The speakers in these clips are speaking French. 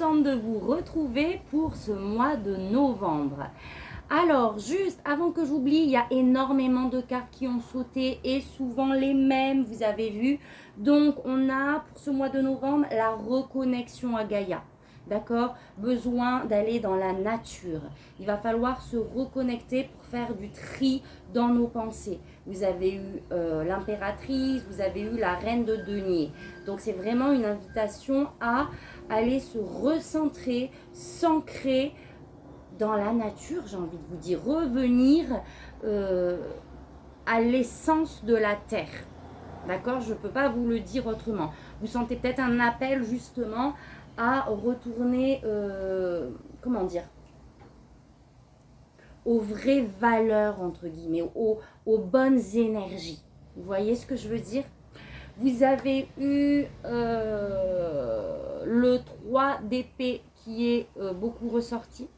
contente de vous retrouver pour ce mois de novembre. Alors, juste avant que j'oublie, il y a énormément de cartes qui ont sauté et souvent les mêmes, vous avez vu. Donc, on a pour ce mois de novembre la reconnexion à Gaïa. D'accord? Besoin d'aller dans la nature. Il va falloir se reconnecter pour faire du tri dans nos pensées. Vous avez eu l'impératrice, vous avez eu la reine de denier. Donc c'est vraiment une invitation à aller se recentrer, s'ancrer dans la nature, j'ai envie de vous dire, revenir à l'essence de la terre. D'accord? Je ne peux pas vous le dire autrement. Vous sentez peut-être un appel justement à retourner, comment dire, aux vraies valeurs, entre guillemets, aux bonnes énergies. Vous voyez ce que je veux dire? Vous avez eu le 3 d'épée qui est beaucoup ressorti.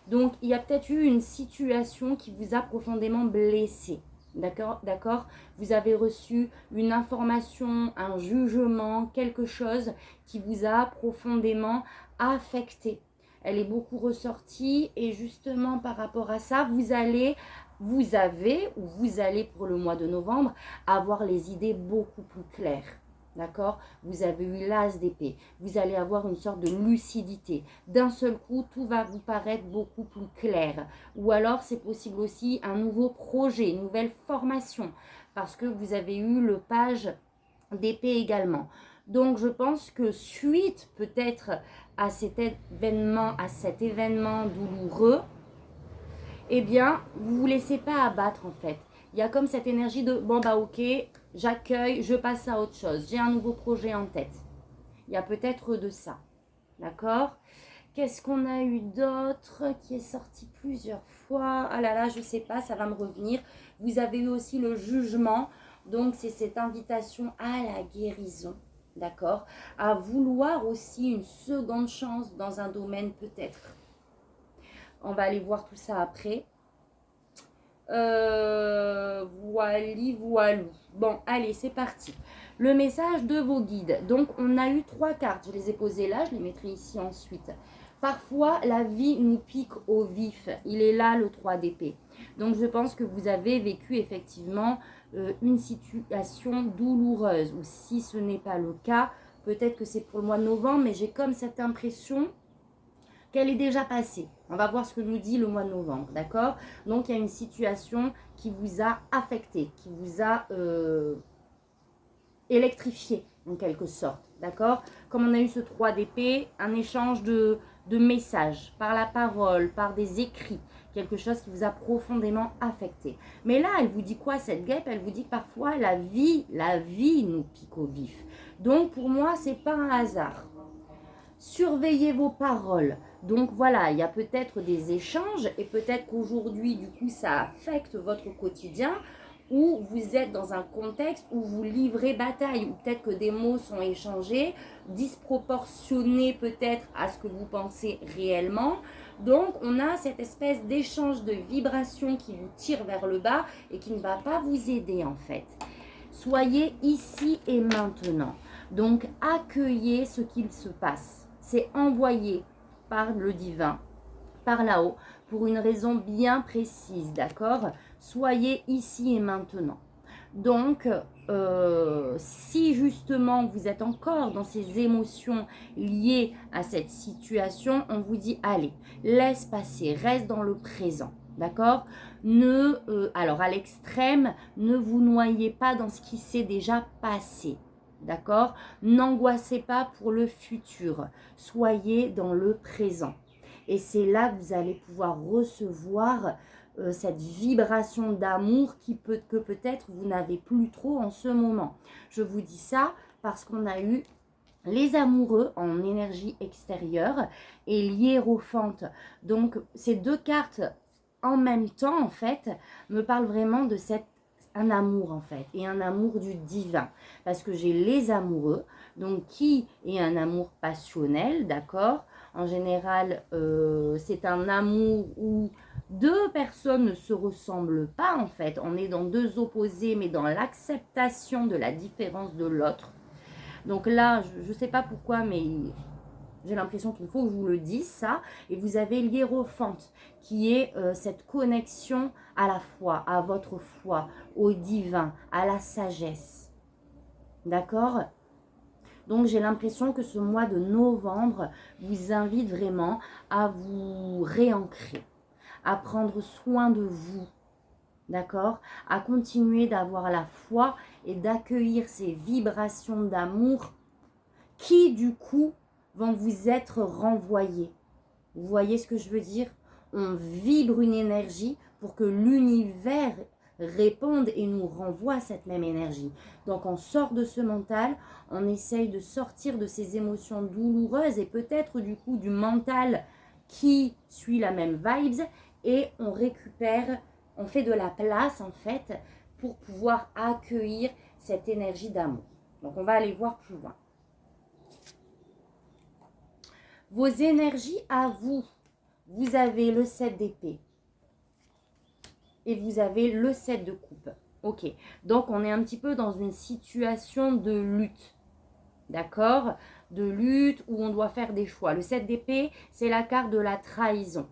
Donc, il y a peut-être eu une situation qui vous a profondément blessé. D'accord? Vous avez reçu une information, un jugement, quelque chose qui vous a profondément affecté. Elle est beaucoup ressortie et justement par rapport à ça, vous avez pour le mois de novembre avoir les idées beaucoup plus claires. D'accord? Vous avez eu l'as d'épée. Vous allez avoir une sorte de lucidité. D'un seul coup, tout va vous paraître beaucoup plus clair. Ou alors, c'est possible aussi un nouveau projet, une nouvelle formation. Parce que vous avez eu le page d'épée également. Donc, je pense que suite peut-être à cet événement douloureux, eh bien, vous ne vous laissez pas abattre en fait. Il y a comme cette énergie de bon bah ok, j'accueille, je passe à autre chose. J'ai un nouveau projet en tête. Il y a peut-être de ça. D'accord? Qu'est-ce qu'on a eu d'autre qui est sorti plusieurs fois? Ah là là, je ne sais pas, ça va me revenir. Vous avez eu aussi le jugement. Donc, c'est cette invitation à la guérison. D'accord? À vouloir aussi une seconde chance dans un domaine peut-être. On va aller voir tout ça après. Voilou. Bon, allez, c'est parti. Le message de vos guides. Donc, on a eu 3 cartes. Je les ai posées là, je les mettrai ici ensuite. Parfois, la vie nous pique au vif. Il est là, le 3 d'épée. Donc, je pense que vous avez vécu effectivement une situation douloureuse. Ou si ce n'est pas le cas, peut-être que c'est pour le mois de novembre, mais j'ai comme cette impression qu'elle est déjà passée. On va voir ce que nous dit le mois de novembre, d'accord? Donc, il y a une situation qui vous a affecté, qui vous a électrifié, en quelque sorte, d'accord? Comme on a eu ce 3 d'épée, un échange de messages, par la parole, par des écrits, quelque chose qui vous a profondément affecté. Mais là, elle vous dit quoi, cette guêpe? Elle vous dit que parfois, la vie nous pique au vif. Donc, pour moi, c'est pas un hasard. Surveillez vos paroles. Donc voilà, il y a peut-être des échanges et peut-être qu'aujourd'hui, du coup, ça affecte votre quotidien ou vous êtes dans un contexte où vous livrez bataille ou peut-être que des mots sont échangés, disproportionnés peut-être à ce que vous pensez réellement. Donc, on a cette espèce d'échange de vibrations qui vous tire vers le bas et qui ne va pas vous aider en fait. Soyez ici et maintenant. Donc, accueillez ce qu'il se passe. C'est envoyé par le divin, par là-haut, pour une raison bien précise, d'accord? Soyez ici et maintenant. Donc, si justement vous êtes encore dans ces émotions liées à cette situation, on vous dit, allez, laisse passer, reste dans le présent. D'accord? Alors à l'extrême, ne vous noyez pas dans ce qui s'est déjà passé. D'accord? N'angoissez pas pour le futur. Soyez dans le présent. Et c'est là que vous allez pouvoir recevoir cette vibration d'amour que peut-être vous n'avez plus trop en ce moment. Je vous dis ça parce qu'on a eu les amoureux en énergie extérieure et l'hiérophante. Donc, ces 2 cartes en même temps, en fait, me parlent vraiment de un amour en fait, et un amour du divin, parce que j'ai les amoureux, donc qui est un amour passionnel, d'accord? En général, c'est un amour où 2 personnes ne se ressemblent pas en fait, on est dans 2 opposés, mais dans l'acceptation de la différence de l'autre. Donc là, je ne sais pas pourquoi, mais J'ai l'impression qu'il faut que je vous le dise, ça. Et vous avez l'hiérophante, qui est cette connexion à la foi, à votre foi, au divin, à la sagesse. D'accord? Donc, j'ai l'impression que ce mois de novembre vous invite vraiment à vous réancrer, à prendre soin de vous. D'accord? À continuer d'avoir la foi et d'accueillir ces vibrations d'amour qui, du coup, vont vous être renvoyées. Vous voyez ce que je veux dire? On vibre une énergie pour que l'univers réponde et nous renvoie cette même énergie. Donc, on sort de ce mental, on essaye de sortir de ces émotions douloureuses et peut-être du coup du mental qui suit la même vibes et on récupère, on fait de la place en fait pour pouvoir accueillir cette énergie d'amour. Donc, on va aller voir plus loin. Vos énergies à vous, vous avez le 7 d'épée et vous avez le 7 de coupe. Ok, donc on est un petit peu dans une situation de lutte, d'accord? De lutte où on doit faire des choix. Le 7 d'épée, c'est la carte de la trahison.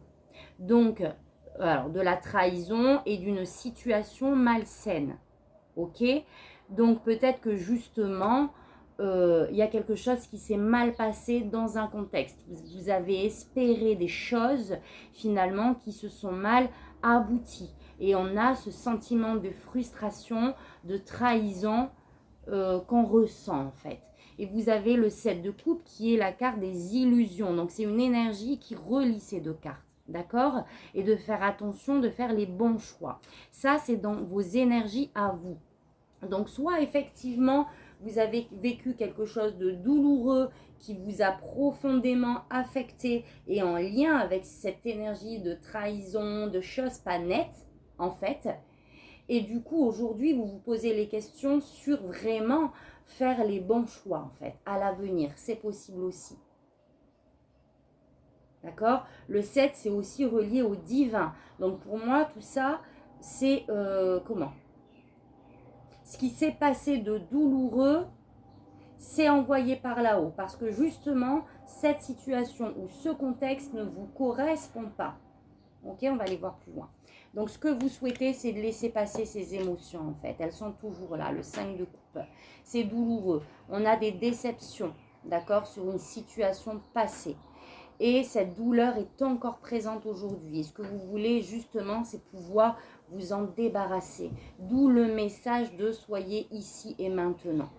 Donc, alors, de la trahison et d'une situation malsaine, ok? Donc peut-être que justement, il y a quelque chose qui s'est mal passé dans un contexte. Vous avez espéré des choses finalement qui se sont mal abouties. Et on a ce sentiment de frustration, de trahison qu'on ressent en fait. Et vous avez le 7 de coupe qui est la carte des illusions. Donc c'est une énergie qui relie ces deux cartes. D'accord? Et de faire attention, de faire les bons choix. Ça, c'est dans vos énergies à vous. Donc, soit effectivement, vous avez vécu quelque chose de douloureux qui vous a profondément affecté et en lien avec cette énergie de trahison, de choses pas nettes, en fait. Et du coup, aujourd'hui, vous vous posez les questions sur vraiment faire les bons choix, en fait, à l'avenir. C'est possible aussi. D'accord? Le 7, c'est aussi relié au divin. Donc, pour moi, tout ça, c'est comment? Ce qui s'est passé de douloureux, c'est envoyé par là-haut. Parce que justement, cette situation ou ce contexte ne vous correspond pas. Ok, on va aller voir plus loin. Donc, ce que vous souhaitez, c'est de laisser passer ces émotions, en fait. Elles sont toujours là, le 5 de coupe. C'est douloureux. On a des déceptions, d'accord, sur une situation passée. Et cette douleur est encore présente aujourd'hui. Et ce que vous voulez, justement, c'est pouvoir vous en débarrasser. D'où le message de soyez ici et maintenant.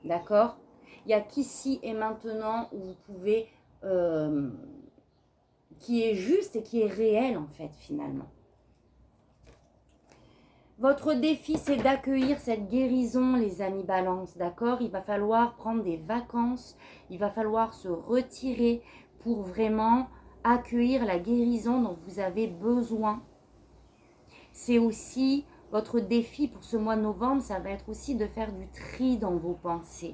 D'accord? Il n'y a qu'ici et maintenant où vous pouvez... qui est juste et qui est réel, en fait, finalement. Votre défi, c'est d'accueillir cette guérison, les amis balance, d'accord? Il va falloir prendre des vacances, il va falloir se retirer pour vraiment accueillir la guérison dont vous avez besoin. C'est aussi votre défi pour ce mois de novembre, ça va être aussi de faire du tri dans vos pensées,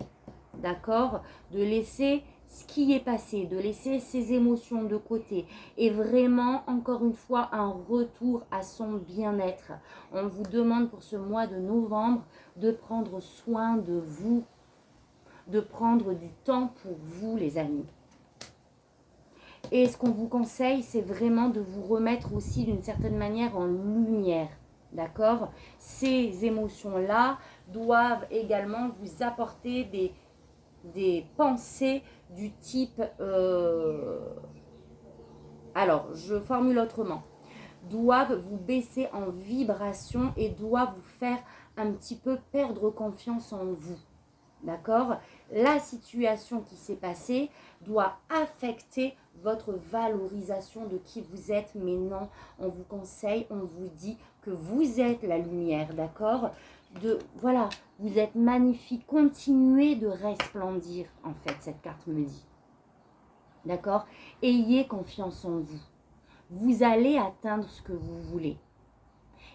d'accord? De laisser ce qui est passé, de laisser ses émotions de côté et vraiment, encore une fois, un retour à son bien-être. On vous demande pour ce mois de novembre de prendre soin de vous, de prendre du temps pour vous, les amis. Et ce qu'on vous conseille, c'est vraiment de vous remettre aussi d'une certaine manière en lumière. D'accord? Ces émotions-là doivent également vous apporter des pensées du type... alors, je formule autrement. Doivent vous baisser en vibration et doivent vous faire un petit peu perdre confiance en vous. D'accord? La situation qui s'est passée doit affecter votre valorisation de qui vous êtes. Mais non, on vous conseille, on vous dit que vous êtes la lumière. D'accord? Voilà, vous êtes magnifique. Continuez de resplendir, en fait, cette carte me dit. D'accord? Ayez confiance en vous. Vous allez atteindre ce que vous voulez.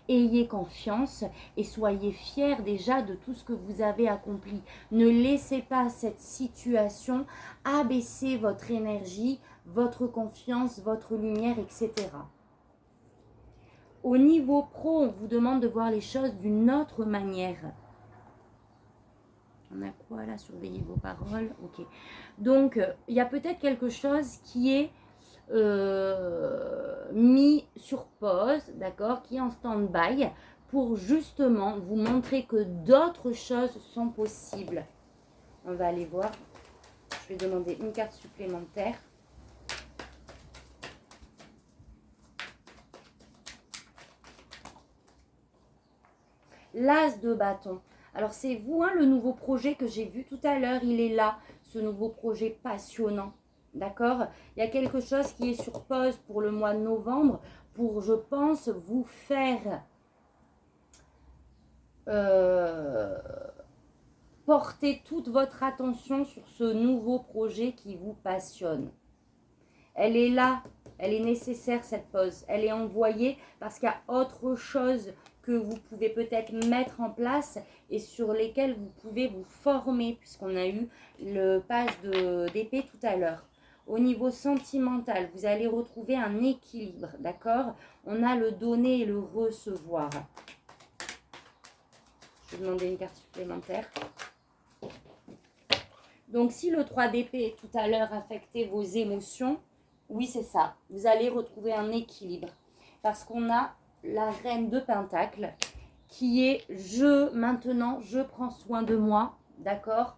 Ayez confiance et soyez fiers déjà de tout ce que vous avez accompli. Ne laissez pas cette situation abaisser votre énergie, votre confiance, votre lumière, etc. Au niveau pro, on vous demande de voir les choses d'une autre manière. On a quoi là? Surveillez vos paroles. Ok. Donc, il y a peut-être quelque chose qui est mis sur pause, d'accord, qui est en stand-by pour justement vous montrer que d'autres choses sont possibles. On va aller voir. Je vais demander une carte supplémentaire. L'as de bâton. Alors c'est vous, hein, le nouveau projet que j'ai vu tout à l'heure, il est là, ce nouveau projet passionnant. D'accord? Il y a quelque chose qui est sur pause pour le mois de novembre pour, je pense, vous faire porter toute votre attention sur ce nouveau projet qui vous passionne. Elle est là, elle est nécessaire cette pause. Elle est envoyée parce qu'il y a autre chose que vous pouvez peut-être mettre en place et sur lesquelles vous pouvez vous former, puisqu'on a eu le page d'épée tout à l'heure. Au niveau sentimental, vous allez retrouver un équilibre, d'accord? On a le donner et le recevoir. Je vais demander une carte supplémentaire. Donc, si le 3 d'épée tout à l'heure affectait vos émotions, oui, c'est ça. Vous allez retrouver un équilibre. Parce qu'on a la reine de Pentacle qui est maintenant, je prends soin de moi, d'accord?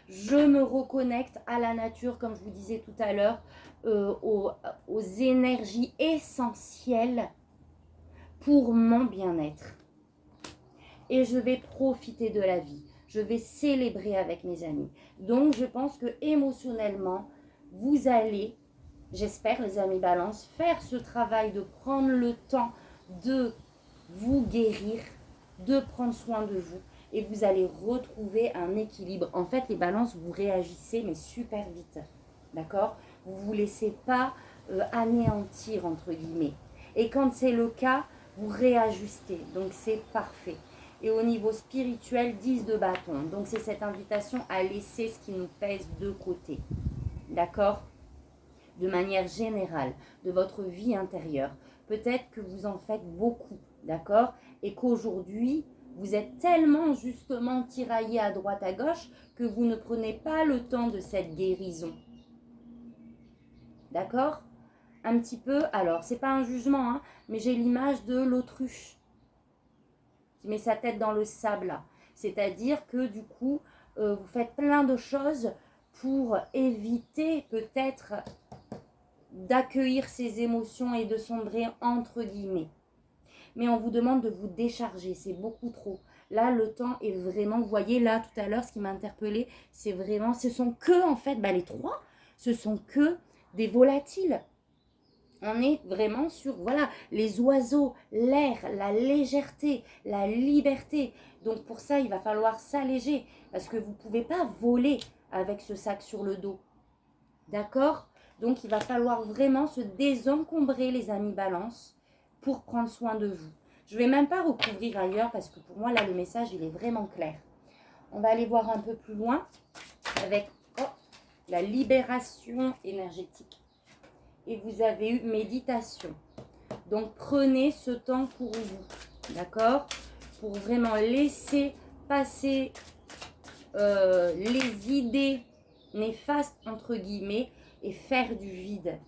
Je me reconnecte à la nature, comme je vous disais tout à l'heure, aux énergies essentielles pour mon bien-être. Et je vais profiter de la vie. Je vais célébrer avec mes amis. Donc, je pense que émotionnellement, vous allez, j'espère les amis Balance, faire ce travail de prendre le temps de vous guérir, de prendre soin de vous. Et vous allez retrouver un équilibre. En fait, les balances, vous réagissez, mais super vite. D'accord? Vous ne vous laissez pas anéantir, entre guillemets. Et quand c'est le cas, vous réajustez. Donc, c'est parfait. Et au niveau spirituel, 10 de bâton. Donc, c'est cette invitation à laisser ce qui nous pèse de côté. D'accord? De manière générale, de votre vie intérieure. Peut-être que vous en faites beaucoup, d'accord? Et qu'aujourd'hui, vous êtes tellement justement tiraillé à droite à gauche que vous ne prenez pas le temps de cette guérison. D'accord? Un petit peu, alors, c'est pas un jugement, hein, mais j'ai l'image de l'autruche qui met sa tête dans le sable là. C'est-à-dire que du coup, vous faites plein de choses pour éviter peut-être d'accueillir ces émotions et de sombrer entre guillemets. Mais on vous demande de vous décharger, c'est beaucoup trop. Là, le temps est vraiment, vous voyez là tout à l'heure, ce qui m'a interpellée, c'est vraiment, ce sont que en fait, les trois, ce sont que des volatiles. On est vraiment sur, voilà, les oiseaux, l'air, la légèreté, la liberté. Donc pour ça, il va falloir s'alléger parce que vous ne pouvez pas voler avec ce sac sur le dos. D'accord? Donc il va falloir vraiment se désencombrer, les amis Balance, pour prendre soin de vous. Je ne vais même pas recouvrir ailleurs parce que pour moi, là, le message, il est vraiment clair. On va aller voir un peu plus loin avec la libération énergétique. Et vous avez eu méditation. Donc, prenez ce temps pour vous, d'accord? Pour vraiment laisser passer les idées néfastes, entre guillemets, et faire du vide.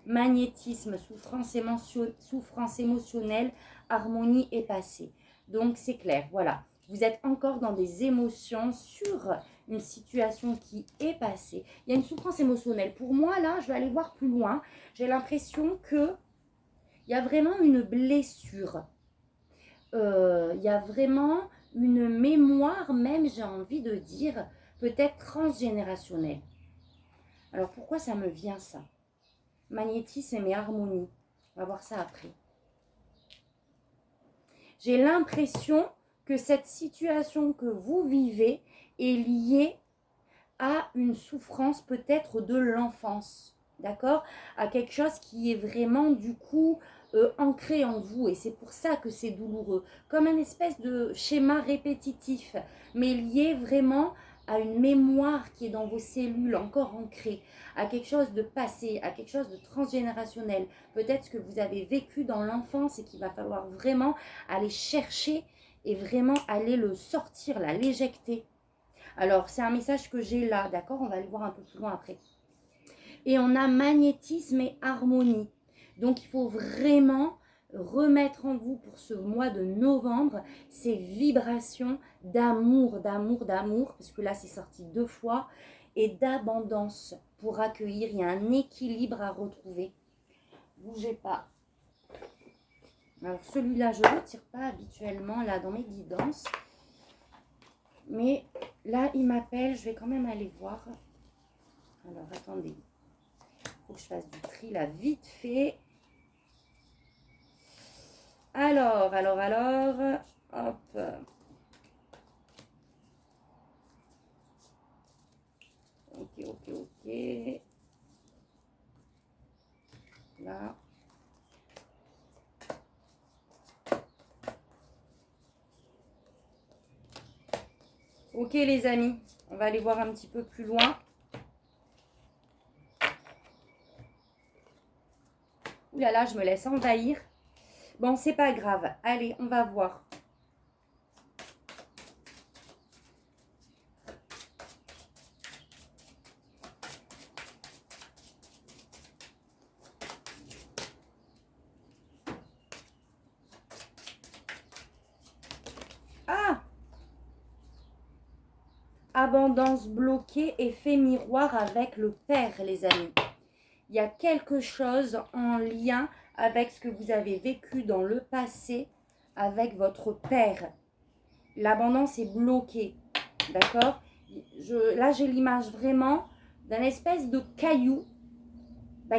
Magnétisme, souffrance émotionnelle, harmonie est passée. Donc, c'est clair, voilà. Vous êtes encore dans des émotions sur une situation qui est passée. Il y a une souffrance émotionnelle. Pour moi, là, je vais aller voir plus loin. J'ai l'impression qu'il y a vraiment une blessure. Il y a vraiment une mémoire, même, j'ai envie de dire, peut-être transgénérationnelle. Alors, pourquoi ça me vient, ça? Magnétisme et harmonie. On va voir ça après. J'ai l'impression que cette situation que vous vivez est liée à une souffrance peut-être de l'enfance, d'accord? À quelque chose qui est vraiment du coup ancré en vous et c'est pour ça que c'est douloureux. Comme une espèce de schéma répétitif, mais lié vraiment à une mémoire qui est dans vos cellules encore ancrée, à quelque chose de passé, à quelque chose de transgénérationnel. Peut-être ce que vous avez vécu dans l'enfance et qu'il va falloir vraiment aller chercher et vraiment aller le sortir, l'éjecter. Alors, c'est un message que j'ai là, d'accord? On va aller voir un peu plus loin après. Et on a magnétisme et harmonie. Donc, il faut vraiment remettre en vous pour ce mois de novembre ces vibrations d'amour, d'amour, d'amour, parce que là, c'est sorti 2 fois, et d'abondance pour accueillir. Il y a un équilibre à retrouver. Bougez pas. Alors, celui-là, je ne le retire pas habituellement, là, dans mes guidances. Mais là, il m'appelle. Je vais quand même aller voir. Alors, attendez. Il faut que je fasse du tri, là, vite fait. Alors, hop. Ok. Là. Ok, les amis, on va aller voir un petit peu plus loin. Ouh là là, je me laisse envahir. Bon, c'est pas grave. Allez, on va voir. Ah! Abondance bloquée, effet miroir avec le père, les amis. Il y a quelque chose en lien avec ce que vous avez vécu dans le passé avec votre père. L'abondance est bloquée, d'accord? Là, j'ai l'image vraiment d'un espèce de caillou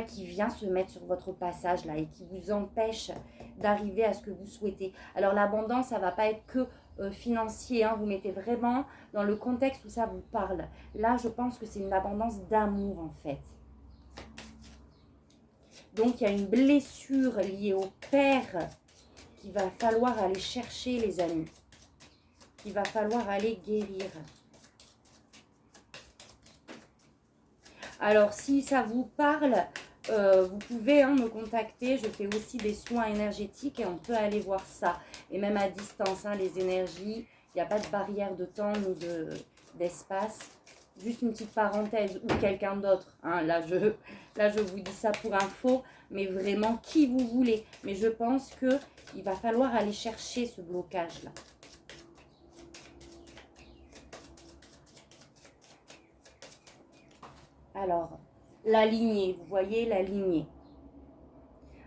qui vient se mettre sur votre passage là et qui vous empêche d'arriver à ce que vous souhaitez. Alors l'abondance, ça ne va pas être que financier, hein, vous mettez vraiment dans le contexte où ça vous parle. Là, je pense que c'est une abondance d'amour en fait. Donc il y a une blessure liée au père qu'il va falloir aller chercher, les amis. Qu'il va falloir aller guérir. Alors, si ça vous parle, vous pouvez me contacter. Je fais aussi des soins énergétiques et on peut aller voir ça. Et même à distance, les énergies, il n'y a pas de barrière de temps ni d'espace. Juste une petite parenthèse ou quelqu'un d'autre. Là, je vous dis ça pour info, mais vraiment qui vous voulez. Mais je pense qu'il va falloir aller chercher ce blocage-là. Alors, la lignée, vous voyez la lignée.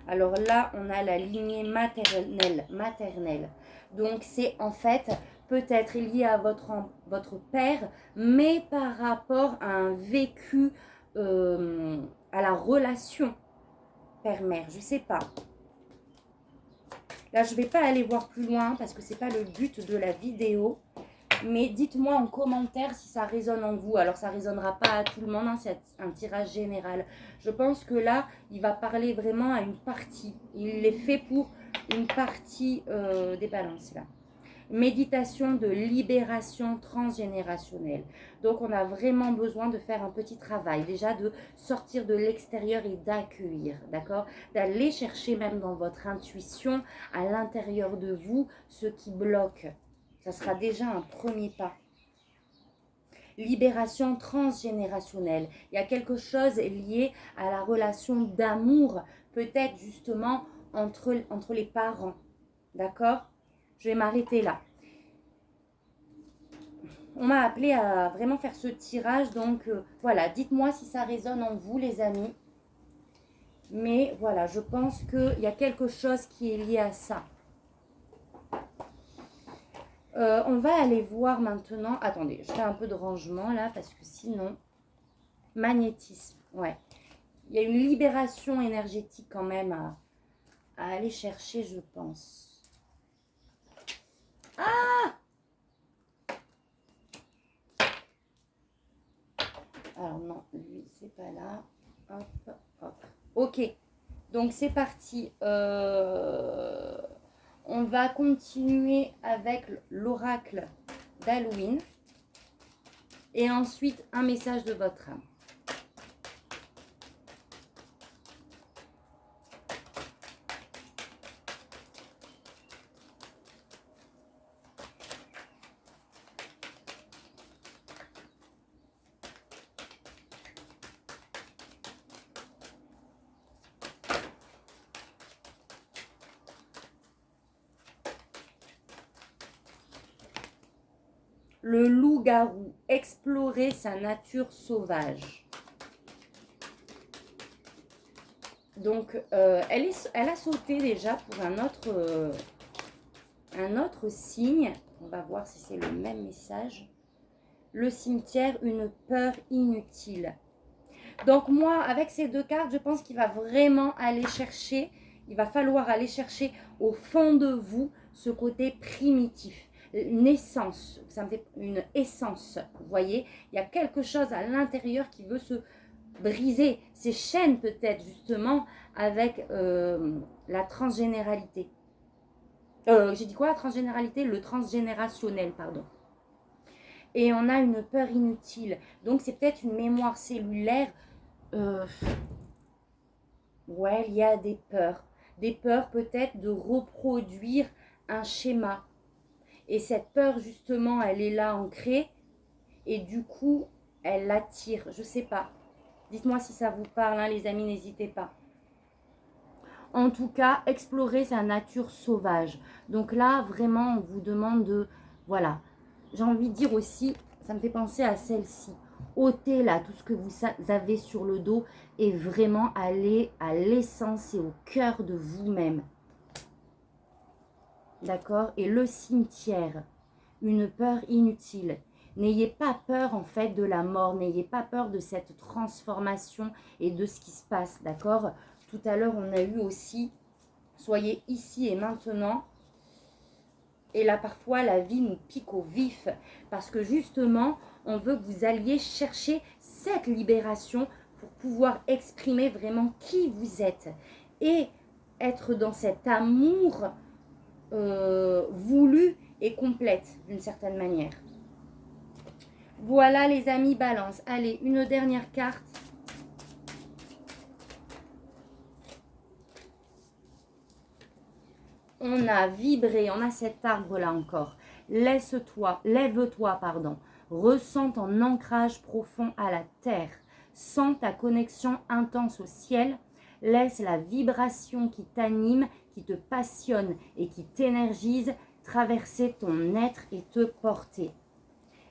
Alors là, on a la lignée maternelle. Donc, c'est en fait peut-être lié à votre père, mais par rapport à un vécu, à la relation père-mère. Je ne sais pas. Là, je ne vais pas aller voir plus loin parce que ce n'est pas le but de la vidéo. Mais dites-moi en commentaire si ça résonne en vous. Alors, ça ne résonnera pas à tout le monde, c'est un tirage général. Je pense que là, il va parler vraiment à une partie. Il est fait pour une partie des balances, là. Méditation de libération transgénérationnelle. Donc, on a vraiment besoin de faire un petit travail. Déjà, de sortir de l'extérieur et d'accueillir, d'accord? D'aller chercher même dans votre intuition, à l'intérieur de vous, ce qui bloque. Ça sera déjà un premier pas. Libération transgénérationnelle. Il y a quelque chose lié à la relation d'amour, peut-être justement entre les parents. D'accord? Je vais m'arrêter là. On m'a appelé à vraiment faire ce tirage. Donc voilà, dites-moi si ça résonne en vous, les amis. Mais voilà, je pense qu'il y a quelque chose qui est lié à ça. On va aller voir maintenant. Attendez, je fais un peu de rangement là parce que sinon, magnétisme. Ouais, il y a une libération énergétique quand même à aller chercher, je pense. Ah! Alors non, lui, c'est pas là. Hop, hop. Ok, donc c'est parti. On va continuer avec l'oracle d'Halloween. Et ensuite, un message de votre âme. Le loup-garou, explorer sa nature sauvage. Donc, elle a sauté déjà pour un autre signe. On va voir si c'est le même message. Le cimetière, une peur inutile. Donc moi, avec ces deux cartes, je pense qu'il va vraiment aller chercher, il va falloir aller chercher au fond de vous ce côté primitif, une essence, ça me fait une essence, vous voyez. Il y a quelque chose à l'intérieur qui veut se briser, ces chaînes peut-être justement avec la transgénéralité. J'ai dit quoi, la transgénéralité? Le transgénérationnel, pardon. Et on a une peur inutile. Donc, c'est peut-être une mémoire cellulaire. Ouais, il y a des peurs. Des peurs peut-être de reproduire un schéma. Et cette peur, justement, elle est là ancrée. Et du coup, elle l'attire. Je ne sais pas. Dites-moi si ça vous parle, hein, les amis, n'hésitez pas. En tout cas, explorer sa nature sauvage. Donc là, vraiment, on vous demande de... Voilà. J'ai envie de dire aussi, ça me fait penser à celle-ci. Ôtez là tout ce que vous avez sur le dos et vraiment aller à l'essence et au cœur de vous-même. D'accord? Et le cimetière, une peur inutile. N'ayez pas peur en fait de la mort, n'ayez pas peur de cette transformation et de ce qui se passe. D'accord? Tout à l'heure, on a eu aussi, soyez ici et maintenant. Et là, parfois, la vie nous pique au vif parce que justement, on veut que vous alliez chercher cette libération pour pouvoir exprimer vraiment qui vous êtes et être dans cet amour voulu et complète d'une certaine manière. Voilà les amis Balance. Allez, une dernière carte. On a vibré, on a cet arbre-là encore. Laisse-toi, lève-toi, pardon. Ressens ton ancrage profond à la terre. Sens ta connexion intense au ciel. Laisse la vibration qui t'anime, qui te passionne et qui t'énergise traverser ton être et te porter.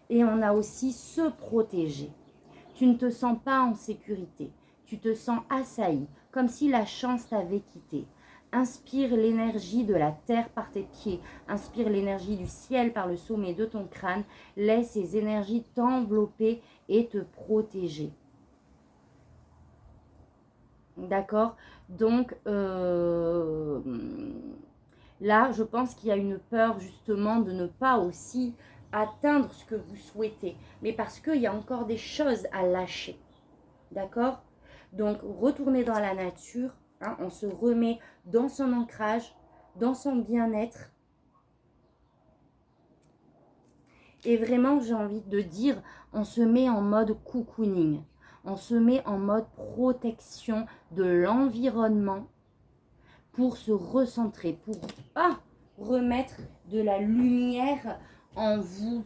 Et on a aussi se protéger. Tu ne te sens pas en sécurité. Tu te sens assailli, comme si la chance t'avait quitté. Inspire l'énergie de la terre par tes pieds. Inspire l'énergie du ciel par le sommet de ton crâne. Laisse ces énergies t'envelopper et te protéger. D'accord? Donc, là, je pense qu'il y a une peur justement de ne pas aussi atteindre ce que vous souhaitez. Mais parce qu'il y a encore des choses à lâcher. D'accord? Donc, retournez dans la nature. Hein, on se remet dans son ancrage, dans son bien-être. Et vraiment, j'ai envie de dire, on se met en mode cocooning. On se met en mode protection de l'environnement pour se recentrer, pour remettre de la lumière en vous.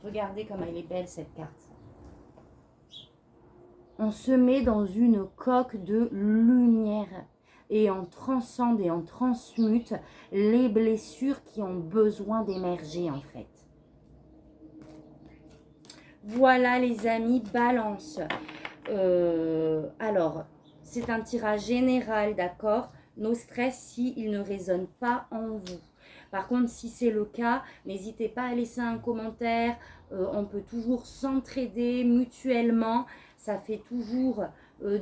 Regardez comme elle est belle cette carte. On se met dans une coque de lumière et on transcende et on transmute les blessures qui ont besoin d'émerger en fait. Voilà les amis, Balance. Alors, c'est un tirage général, d'accord? No stress s'il ne résonne pas en vous. Par contre, si c'est le cas, n'hésitez pas à laisser un commentaire. On peut toujours s'entraider mutuellement. Ça fait toujours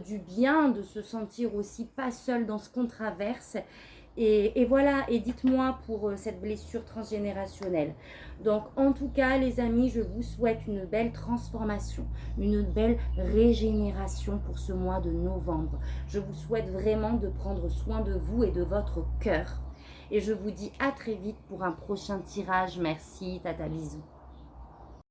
du bien de se sentir aussi pas seul dans ce qu'on traverse. Et voilà, et dites-moi pour cette blessure transgénérationnelle. Donc, en tout cas, les amis, je vous souhaite une belle transformation, une belle régénération pour ce mois de novembre. Je vous souhaite vraiment de prendre soin de vous et de votre cœur. Et je vous dis à très vite pour un prochain tirage. Merci, tata, bisous.